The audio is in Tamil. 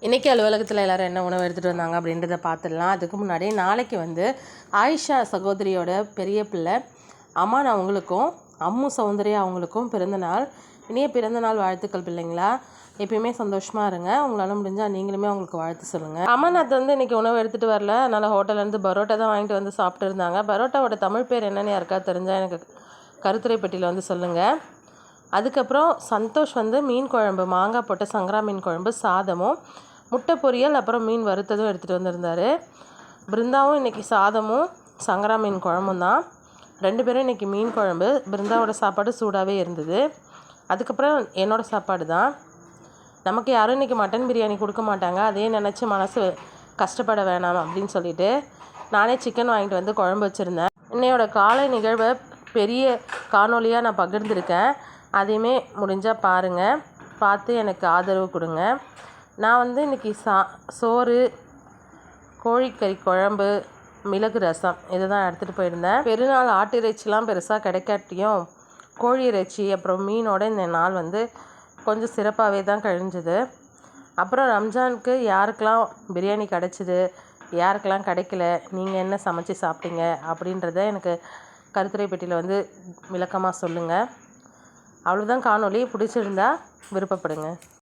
இன்றைக்கி அலுவலகத்தில் எல்லோரும் என்ன உணவு எடுத்துகிட்டு வந்தாங்க அப்படின்றத பார்த்துடலாம். அதுக்கு முன்னாடி நாளைக்கு வந்து ஆயிஷா சகோதரியோட பெரிய பிள்ளை அமான் அவங்களுக்கும் அம்மு சௌந்தர்யா அவங்களுக்கும் பிறந்தநாள். இனிய பிறந்தநாள் வாழ்த்துக்கள் பிள்ளைங்களா. எப்பயுமே சந்தோஷமாக இருங்க. உங்களால் முடிஞ்சால் நீங்களுமே அவங்களுக்கு வாழ்த்து சொல்லுங்கள். அமர்நாத் வந்து இன்றைக்கி உணவு எடுத்துகிட்டு வரல. அதனால் ஹோட்டல்லேருந்து பரோட்டா தான் வாங்கிட்டு வந்து சாப்பிட்டு இருந்தாங்க. பரோட்டாவோட தமிழ் பேர் என்னென்னு யாருக்கா தெரிஞ்சால் எனக்கு கருத்துரை பெட்டியில் வந்து சொல்லுங்கள். அதுக்கப்புறம் சந்தோஷ் வந்து மீன் குழம்பு, மாங்காய் போட்ட சங்கரா மீன் குழம்பு, சாதமும் முட்டை பொரியல், அப்புறம் மீன் வறுத்ததும் எடுத்துகிட்டு வந்திருந்தார். பிருந்தாவும் இன்றைக்கி சாதமும் சங்கரா மீன் குழம்பும் தான். 2 பேரும் இன்றைக்கி மீன் குழம்பு. பிருந்தாவோட சாப்பாடு சூடாகவே இருந்தது. அதுக்கப்புறம் என்னோடய சாப்பாடு தான். நமக்கு யாரும் இன்றைக்கி மட்டன் பிரியாணி கொடுக்க மாட்டாங்க. அதே நினச்சி மனசு கஷ்டப்பட வேணாம் அப்படின்னு சொல்லிவிட்டு நானே சிக்கன் வாங்கிட்டு வந்து குழம்பு வச்சுருந்தேன். இன்னையோட காலை நிகழ்வை பெரிய காணொலியாக நான் பகிர்ந்திருக்கேன். அதையுமே முடிஞ்சால் பாருங்கள். பார்த்து எனக்கு ஆதரவு கொடுங்க. நான் வந்து இன்றைக்கி சோறு, கோழிக்கறி குழம்பு, மிளகு ரசம் இதை தான் எடுத்துகிட்டு போயிருந்தேன். பெருநாள் ஆட்டு இறைச்சிலாம் பெருசாக கிடைக்காட்டியும் கோழி இறைச்சி அப்புறம் மீனோட இந்த நாள் வந்து கொஞ்சம் சிறப்பாகவே தான் கழிஞ்சுது. அப்புறம் ரம்ஜானுக்கு யாருக்கெல்லாம் பிரியாணி கிடச்சிது, யாருக்கெல்லாம் கிடைக்கல, நீங்கள் என்ன சமைச்சு சாப்பிட்டீங்க அப்படின்றத எனக்கு கருத்துரை பெட்டியில் வந்து விளக்கமாக சொல்லுங்கள். அவ்வளோதான் காணொலி. பிடிச்சிருந்தா விருப்பப்படுங்க.